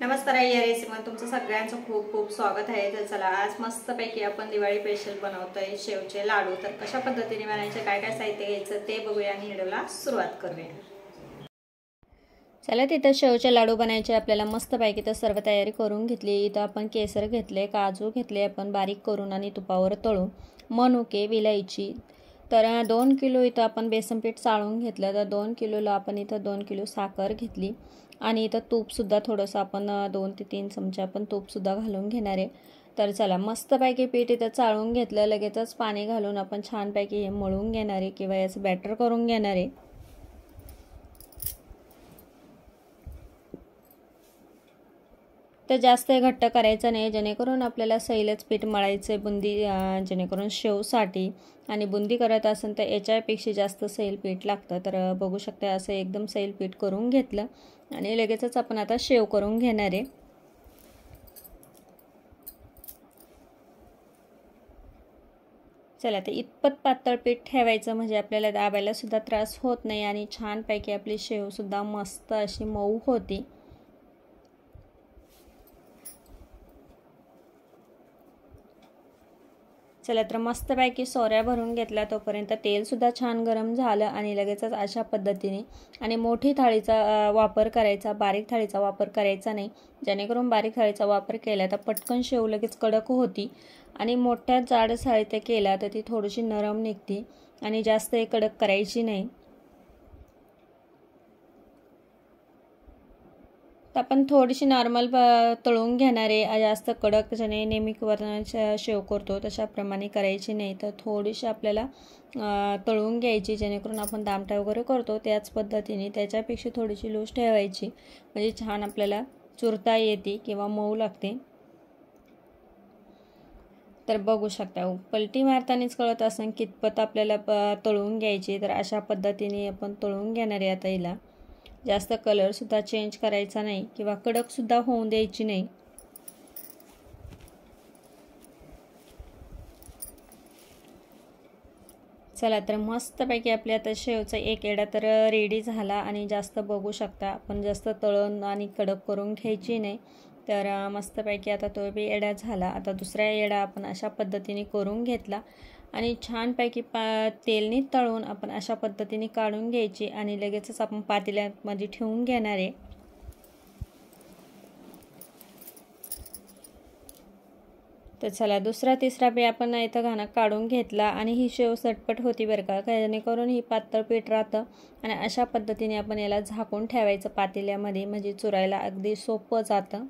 नमस्कार या रेसिपीमध्ये तुमचं सगळ्यांचं खूप खूप स्वागत आहे। तर चला आज मस्तपैकी आपण दिवाळी स्पेशल बनवतोय शेवचे लाडू। तर कशा पद्धतीने बनायचे, काय काय साहित्य घ्यायचं ते बघूया आणि व्हिडिओला सुरुवात करूया। चला तिथं शेवचे लाडू बनायचे आपल्याला मस्तपैकी तर सर्व तयारी करून घेतली। इथं आपण केसर घेतले, काजू घेतले आपण बारीक करून आणि तुपावर तळून, मनुके, विलायची। तर 2 किलो इथं आपण बेसन पीठ चाळून घेतलं। तर 2 किलोला आपण इथं 2 किलो साखर घेतली आणि इथं तूपसुद्धा थोडंसं आपण 2 ते 3 चमचे आपण तूपसुद्धा घालून घेणार आहे। तर चला मस्तपैकी पीठ इथं चाळून घेतलं, लगेचच पाणी घालून आपण छानपैकी हे मळून घेणार आहे किंवा याचं बॅटर करून घेणार आहे। तर जास्त घट्ट करायचं नाही, जेणेकरून आपल्याला सैलच पीठ मळायचे बुंदी जेणेकरून शेवसाठी। आणि बुंदी करत असेल तर याच्यापेक्षा जास्त सैल पीठ लागतं। तर बघू शकता असं एकदम सैल पीठ करून घेतलं आणि लगेचच आपण आता शेव करून घेणार आहे। चला ते इतपत पातळ पीठ ठेवायचं म्हणजे आपल्याला दाबायला सुद्धा त्रास होत नाही आणि छानपैकी आपली शेव सुद्धा मस्त अशी मऊ होती। चला तर मस्तपैकी सोऱ्या भरून घेतला, तोपर्यंत तेल सुद्धा छान गरम झालं आणि लगेचच अशा पद्धतीने आणि मोठी थाळीचा वापर करायचा, बारीक थाळीचा वापर करायचा नाही, जेणेकरून बारीक थाळीचा वापर केला तर पटकन शेव लगेच कडक होती आणि मोठ्या जाड थाळीत केला तर ती थोडीशी नरम निघते आणि जास्त कडक करायची नाही। तर आपण थोडीशी नॉर्मल तळून घेणार आहे, जास्त कडक जणे नेहमी शेव करतो तशाप्रमाणे करायची नाही। तर थोडीशी आपल्याला तळून घ्यायची, जेणेकरून आपण दामटा वगैरे करतो त्याच पद्धतीने त्याच्यापेक्षा थोडीशी लूज ठेवायची, म्हणजे छान आपल्याला चुरता येते किंवा मऊ लागते। तर बघू शकता पलटी मारतानाच कळत असेल कितपत आपल्याला तळून घ्यायची। तर अशा पद्धतीने आपण तळून घेणार आहे। आता हिला जास्त कलर सुद्धा चेंज करायचा नाही किंवा कडक सुद्धा होऊन द्यायची नाही। चला तर मस्तपैकी आपल्या आता शेवचा एक येडा तर रेडी झाला आणि जास्त बघू शकता आपण जास्त तळून आणि कडक करून घ्यायची नाही। तर मस्तपैकी आता तो बी येडा झाला। आता दुसरा येडा आपण अशा पद्धतीने करून घेतला आणि छानपैकी तेलने तळून आपण अशा पद्धतीने काढून घ्यायची आणि लगेचच आपण पातेल्यामध्ये ठेवून घेणार आहे। तर चला दुसरा तिसरा बी आपण इथं घाणा काढून घेतला आणि ही शेव सटपट होती बरं का, जेणेकरून ही पातळ पीठ राहतं आणि अशा पद्धतीने आपण याला झाकून ठेवायचं पातेल्यामध्ये, म्हणजे चुरायला अगदी सोपं जातं।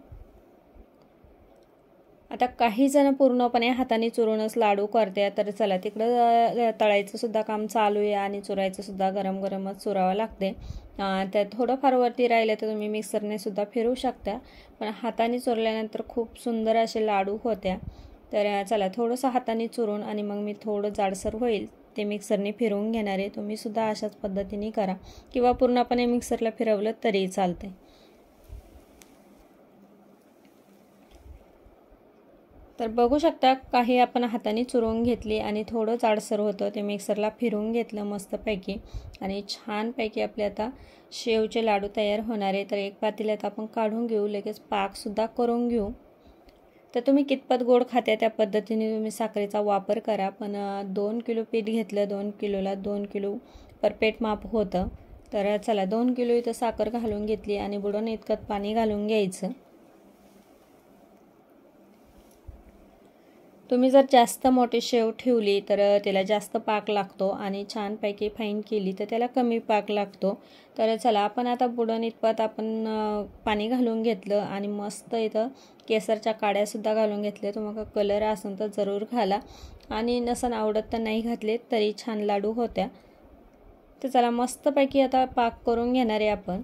आता काही जण पूर्णपणे हाताने चुरूनच लाडू करतात, तर चला तिकडं तळायचं सुद्धा काम चालू आहे आणि चुरायचं सुद्धा गरम गरमच चुरावं लागते। त्यात थोडंफार वरती राहिलं तर तुम्ही मिक्सरने सुद्धा फिरवू शकता, पण हाताने चुरल्यानंतर खूप सुंदर असे लाडू होत्या। तर चला थोडंसं हाताने चुरून आणि मग मी थोडं जाडसर होईल ते मिक्सरने फिरवून घेणार आहे। तुम्ही सुद्धा अशाच पद्धतीने करा किंवा पूर्णपणे मिक्सरला फिरवलं तरी चालते। तर बघू शकता काही आपण हाताने चुरवून घेतली आणि थोडं जाडसर होतं ते मिक्सरला फिरवून घेतलं मस्तपैकी आणि छानपैकी आपले आता शेवचे लाडू तयार होणार आहे। तर एक पातेल्यात आपण काढून घेऊ, लगेच पाकसुद्धा करून घेऊ। तर तुम्ही कितपत गोड खात्या त्या पद्धतीने तुम्ही साखरेचा वापर करा, पण 2 किलो पीठ घेतलं, 2 किलोला 2 किलो परफेक्ट माप होतं। तर चला 2 किलो इथं साखर घालून घेतली आणि बुडवून इतकं पाणी घालून घ्यायचं। तुम्ही जर जास्त मोठी शेव ठेवली तर त्याला जास्त पाक लागतो आणि छानपैकी फाईन केली तर त्याला कमी पाक लागतो। तर चला आपण आता बुडवून इतपत आपण पाणी घालून घेतलं आणि मस्त इथं केसरच्या काड्यासुद्धा घालून घेतल्या। तुम्हाला कलर असेल तर जरूर घाला आणि नसन आवडत तर नाही घातले तरी छान लाडू होत्या। तर चला मस्तपैकी आता पाक करून घेणार आहे आपण।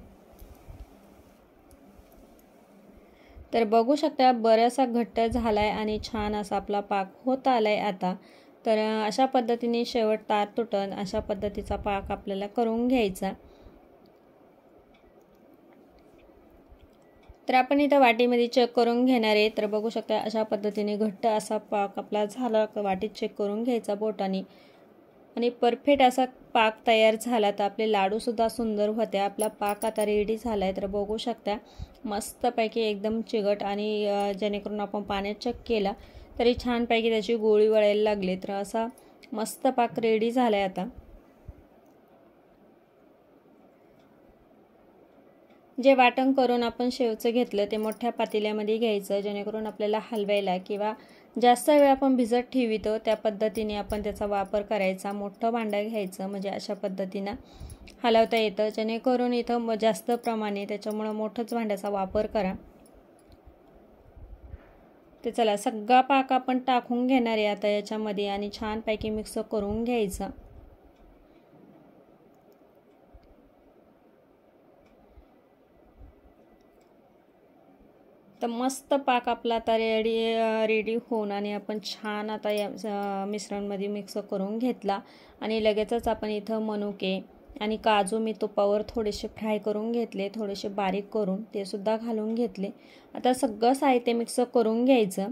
तर बघू शकता बराचसा घट्ट झालाय आणि छान असा आपला पाक होत आलाय आता। तर अशा पद्धतीने शेवट तार तुटन अशा पद्धतीचा पाक आपल्याला करून घ्यायचा। तर आपण इथं वाटीमध्ये चेक करून घेणार आहे। तर बघू शकता अशा पद्धतीने घट्ट असा पाक आपला झाला, वाटीत चेक करून घ्यायचा बोटाने आणि परफेक्ट असा पाक तयार झाला तर आपले लाडूसुद्धा सुंदर होते. आपला पाक आता रेडी झाला आहे तर बघू शकता मस्तपैकी एकदम चिकट आणि जेणेकरून आपण पाण्यात चेक केला तरी छानपैकी त्याची गोळी वळायला लागली. तर असा मस्त पाक रेडी झाला आहे. आता जे वाटण करून आपण शेवचं घेतलं ते मोठ्या पातेल्यामध्ये घ्यायचं जेणेकरून आपल्याला हलवायला किंवा जास्त वेळ आपण भिजत ठेवितो त्या पद्धतीने आपण त्याचा वापर करायचा. मोठं भांडं घ्यायचं म्हणजे अशा पद्धतीनं हलवता येतं जेणेकरून इथं जास्त प्रमाणे त्याच्यामुळं मोठंच भांड्याचा वापर करा. ते चला सगळा पाक आपण टाकून घेणार आहे आता याच्यामध्ये आणि छानपैकी मिक्स करून घ्यायचं. तर मस्त पाक आपला आता रेडी होऊन आणि आपण छान आता या मिश्रणमध्ये मिक्स करून घेतला आणि लगेचच आपण इथं मनुके आणि काजू मी तुपावर थोडेसे फ्राय करून घेतले, थोडेसे बारीक करून ते सुद्धा घालून घेतले. आता सगळं साहित्य मिक्स करून घ्यायचं.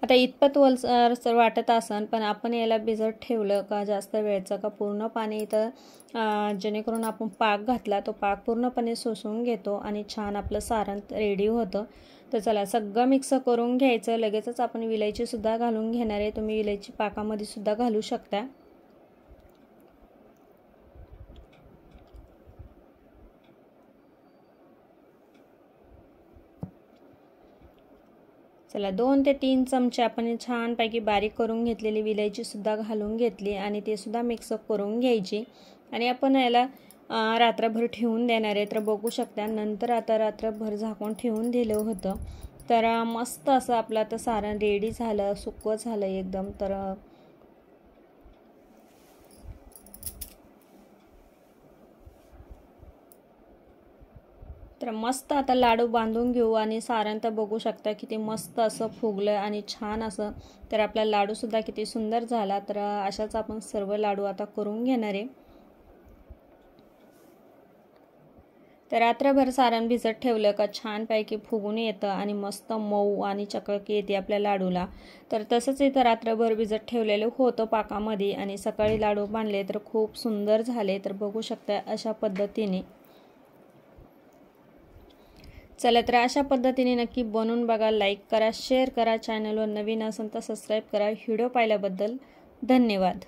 आता इतपत वलसर वाटत असन पण आपण याला भिजत ठेवलं का जास्त वेळचं का पूर्ण पाणी इथं जेणेकरून आपण पाक घातला तो पाक पूर्णपणे शोषून घेतो आणि छान आपलं सारण रेडी होतं. तर चला सगळं मिक्स करून घ्यायचं. लगेचच आपण विलायची सुद्धा घालून घेणार आहे. तुम्ही विलायची पाकामध्ये सुद्धा घालू शकता. चला 2 ते 3 चमचे आपण छानपैकी बारीक करून घेतलेली विलायची सुद्धा घालून घेतली आणि ते सुद्धा मिक्स करून घ्यायची आणि आपण याला रात्रभर ठेवून देणार आहे. तर बघू शकता नंतर आता रात्रभर झाकून ठेवून दिलं होतं तर मस्त असं आपलं आता सारण रेडी झालं, सुकं झालं एकदम. तर मस्त आता लाडू बांधून घेऊ आणि सारण तर बघू शकता किती मस्त असं फुगलं आणि छान असं. तर आपला लाडूसुद्धा किती सुंदर झाला. तर अशाच आपण सर्व लाडू आता करून घेणार आहे. तर रात्रभर सारण भिजत ठेवलं का छानपैकी फुगून येतं आणि मस्त मऊ आणि चकळकी येते आपल्या लाडूला. तर तसंच इथं रात्रभर भिजत ठेवलेलं होतं पाकामध्ये आणि सकाळी लाडू बांधले तर खूप सुंदर झाले. तर बघू शकता अशा पद्धतीने. चला तर अशा पद्धतीने नक्की बनवून बघा. लाईक करा, शेअर करा, चॅनलवर नवीन असेल तर सबस्क्राईब करा. व्हिडिओ पाहिल्याबद्दल धन्यवाद.